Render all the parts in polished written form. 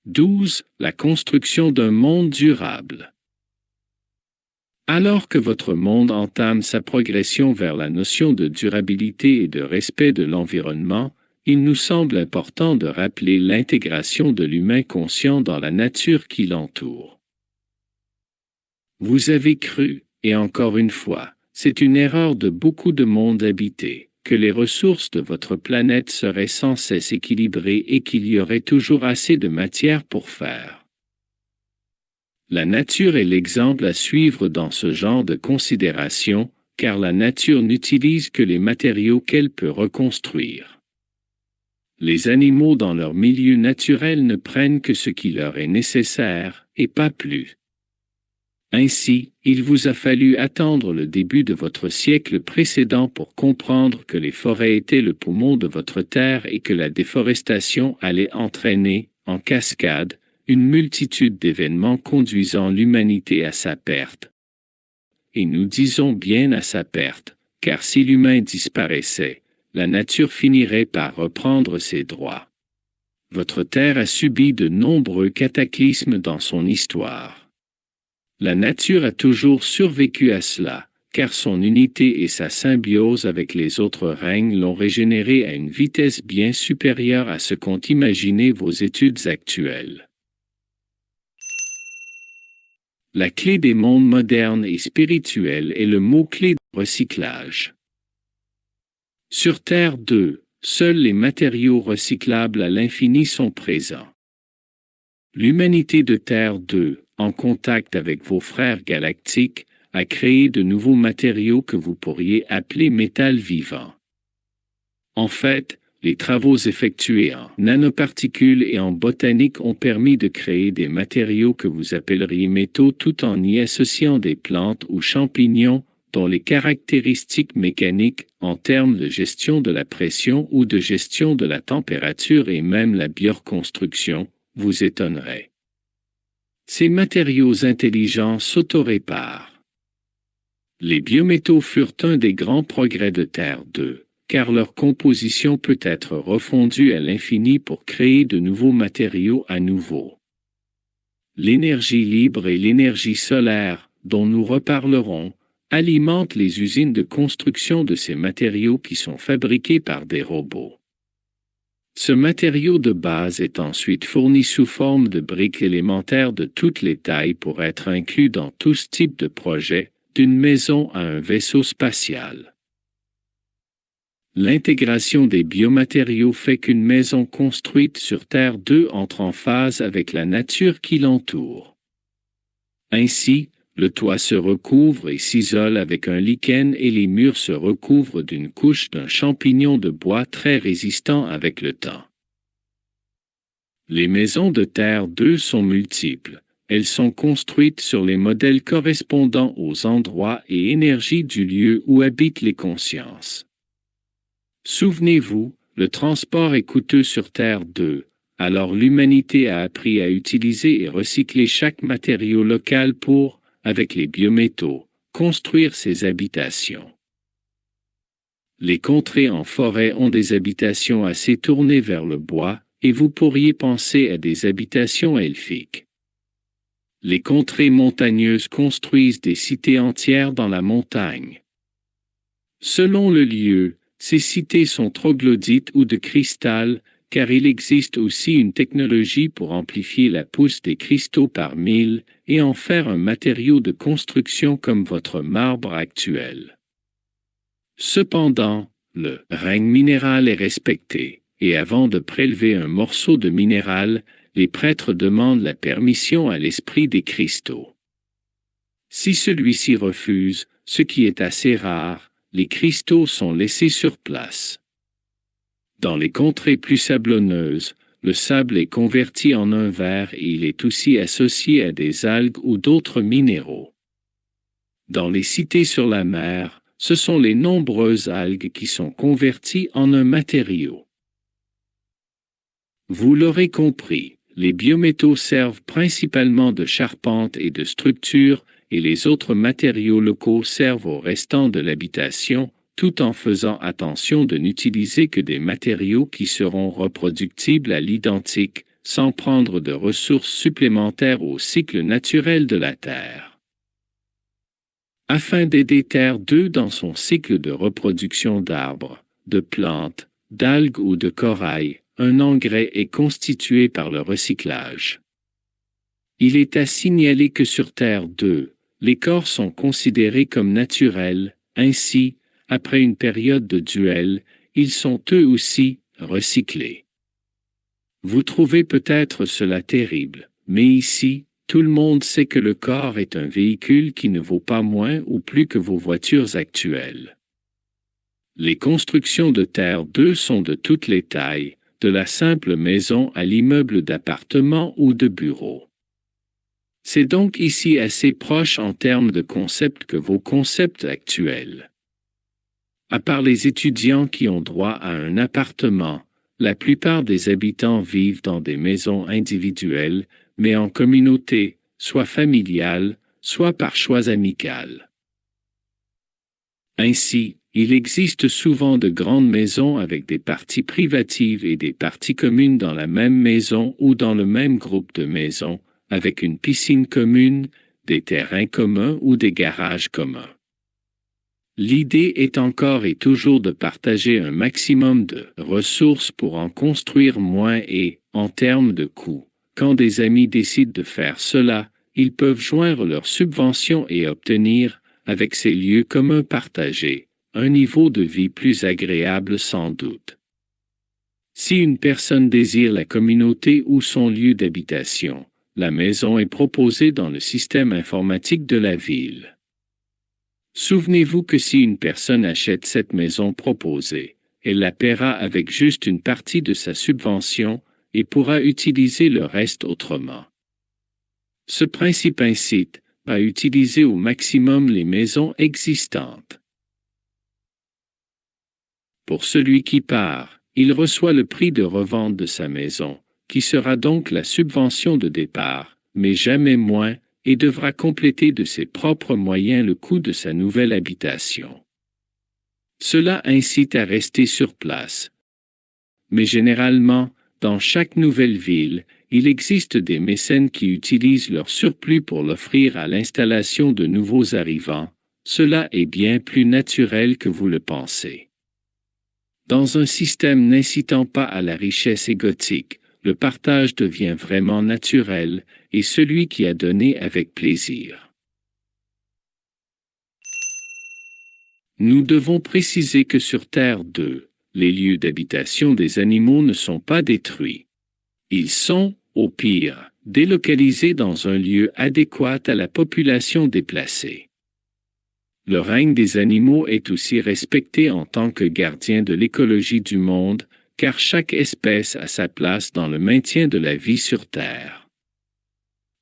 12. La construction d'un monde durable. Alors que votre monde entame sa progression vers la notion de durabilité et de respect de l'environnement, il nous semble important de rappeler l'intégration de l'humain conscient dans la nature qui l'entoure. Vous avez cru, et encore une fois, c'est une erreur de beaucoup de mondes habités, que les ressources de votre planète seraient sans cesse équilibrées et qu'il y aurait toujours assez de matière pour faire. La nature est l'exemple à suivre dans ce genre de considération, car la nature n'utilise que les matériaux qu'elle peut reconstruire. Les animaux dans leur milieu naturel ne prennent que ce qui leur est nécessaire, et pas plus. Ainsi, il vous a fallu attendre le début de votre siècle précédent pour comprendre que les forêts étaient le poumon de votre terre et que la déforestation allait entraîner, en cascade, une multitude d'événements conduisant l'humanité à sa perte. Et nous disons bien à sa perte, car si l'humain disparaissait, la nature finirait par reprendre ses droits. Votre terre a subi de nombreux cataclysmes dans son histoire. La nature a toujours survécu à cela, car son unité et sa symbiose avec les autres règnes l'ont régénérée à une vitesse bien supérieure à ce qu'ont imaginé vos études actuelles. La clé des mondes modernes et spirituels est le mot-clé de recyclage. Sur Terre 2, seuls les matériaux recyclables à l'infini sont présents. L'humanité de Terre 2, en contact avec vos frères galactiques, a créé de nouveaux matériaux que vous pourriez appeler métal vivant. En fait, les travaux effectués en nanoparticules et en botanique ont permis de créer des matériaux que vous appelleriez métaux tout en y associant des plantes ou champignons dont les caractéristiques mécaniques, en termes de gestion de la pression ou de gestion de la température et même la bioreconstruction, vous étonneraient. Ces matériaux intelligents s'autoréparent. Les biométaux furent un des grands progrès de Terre 2, car leur composition peut être refondue à l'infini pour créer de nouveaux matériaux à nouveau. L'énergie libre et l'énergie solaire, dont nous reparlerons, alimentent les usines de construction de ces matériaux qui sont fabriqués par des robots. Ce matériau de base est ensuite fourni sous forme de briques élémentaires de toutes les tailles pour être inclus dans tous types de projets, d'une maison à un vaisseau spatial. L'intégration des biomatériaux fait qu'une maison construite sur Terre 2 entre en phase avec la nature qui l'entoure. Ainsi, le toit se recouvre et s'isole avec un lichen et les murs se recouvrent d'une couche d'un champignon de bois très résistant avec le temps. Les maisons de Terre 2 sont multiples. Elles sont construites sur les modèles correspondant aux endroits et énergies du lieu où habitent les consciences. Souvenez-vous, le transport est coûteux sur Terre 2, alors l'humanité a appris à utiliser et recycler chaque matériau local pour, avec les biométaux, construire ses habitations. Les contrées en forêt ont des habitations assez tournées vers le bois, et vous pourriez penser à des habitations elfiques. Les contrées montagneuses construisent des cités entières dans la montagne. Selon le lieu, ces cités sont troglodytes ou de cristal, car il existe aussi une technologie pour amplifier la pousse des cristaux par mille et en faire un matériau de construction comme votre marbre actuel. Cependant, le règne minéral est respecté, et avant de prélever un morceau de minéral, les prêtres demandent la permission à l'esprit des cristaux. Si celui-ci refuse, ce qui est assez rare, les cristaux sont laissés sur place. Dans les contrées plus sablonneuses, le sable est converti en un verre et il est aussi associé à des algues ou d'autres minéraux. Dans les cités sur la mer, ce sont les nombreuses algues qui sont converties en un matériau. Vous l'aurez compris, les biométaux servent principalement de charpente et de structure, et les autres matériaux locaux servent au restant de l'habitation, tout en faisant attention de n'utiliser que des matériaux qui seront reproductibles à l'identique, sans prendre de ressources supplémentaires au cycle naturel de la Terre. Afin d'aider Terre 2 dans son cycle de reproduction d'arbres, de plantes, d'algues ou de corail, un engrais est constitué par le recyclage. Il est à signaler que sur Terre 2, les corps sont considérés comme naturels, ainsi, après une période de duel, ils sont eux aussi recyclés. Vous trouvez peut-être cela terrible, mais ici, tout le monde sait que le corps est un véhicule qui ne vaut pas moins ou plus que vos voitures actuelles. Les constructions de Terre 2 sont de toutes les tailles, de la simple maison à l'immeuble d'appartement ou de bureau. C'est donc ici assez proche en termes de concept que vos concepts actuels. À part les étudiants qui ont droit à un appartement, la plupart des habitants vivent dans des maisons individuelles, mais en communauté, soit familiale, soit par choix amical. Ainsi, il existe souvent de grandes maisons avec des parties privatives et des parties communes dans la même maison ou dans le même groupe de maisons, avec une piscine commune, des terrains communs ou des garages communs. L'idée est encore et toujours de partager un maximum de ressources pour en construire moins et, en termes de coûts, quand des amis décident de faire cela, ils peuvent joindre leurs subventions et obtenir, avec ces lieux communs partagés, un niveau de vie plus agréable sans doute. Si une personne désire la communauté ou son lieu d'habitation, la maison est proposée dans le système informatique de la ville. Souvenez-vous que si une personne achète cette maison proposée, elle la paiera avec juste une partie de sa subvention et pourra utiliser le reste autrement. Ce principe incite à utiliser au maximum les maisons existantes. Pour celui qui part, il reçoit le prix de revente de sa maison, qui sera donc la subvention de départ, mais jamais moins, et devra compléter de ses propres moyens le coût de sa nouvelle habitation. Cela incite à rester sur place. Mais généralement, dans chaque nouvelle ville, il existe des mécènes qui utilisent leur surplus pour l'offrir à l'installation de nouveaux arrivants. Cela est bien plus naturel que vous le pensez. Dans un système n'incitant pas à la richesse égotique, le partage devient vraiment naturel, et celui qui a donné avec plaisir. Nous devons préciser que sur Terre 2, les lieux d'habitation des animaux ne sont pas détruits. Ils sont, au pire, délocalisés dans un lieu adéquat à la population déplacée. Le règne des animaux est aussi respecté en tant que gardien de l'écologie du monde, car chaque espèce a sa place dans le maintien de la vie sur Terre.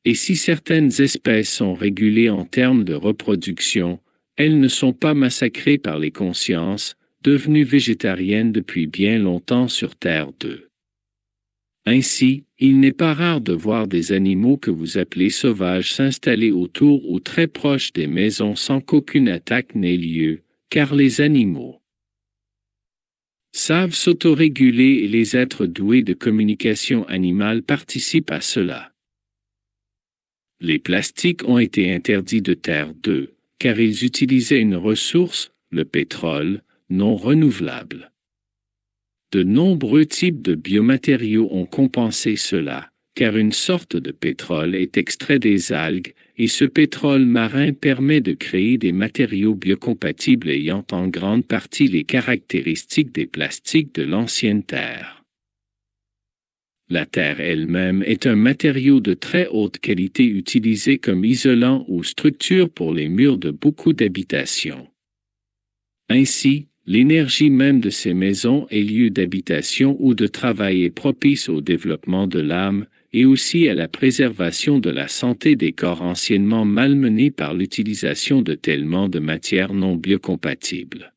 Et si certaines espèces sont régulées en termes de reproduction, elles ne sont pas massacrées par les consciences, devenues végétariennes depuis bien longtemps sur Terre 2. Ainsi, il n'est pas rare de voir des animaux que vous appelez sauvages s'installer autour ou très proches des maisons sans qu'aucune attaque n'ait lieu, car les animaux savent s'autoréguler et les êtres doués de communication animale participent à cela. Les plastiques ont été interdits de Terre 2, car ils utilisaient une ressource, le pétrole, non renouvelable. De nombreux types de biomatériaux ont compensé cela, car une sorte de pétrole est extrait des algues, et ce pétrole marin permet de créer des matériaux biocompatibles ayant en grande partie les caractéristiques des plastiques de l'ancienne Terre. La Terre elle-même est un matériau de très haute qualité utilisé comme isolant ou structure pour les murs de beaucoup d'habitations. Ainsi, l'énergie même de ces maisons et lieux d'habitation ou de travail est propice au développement de l'âme et aussi à la préservation de la santé des corps anciennement malmenés par l'utilisation de tellement de matières non biocompatibles.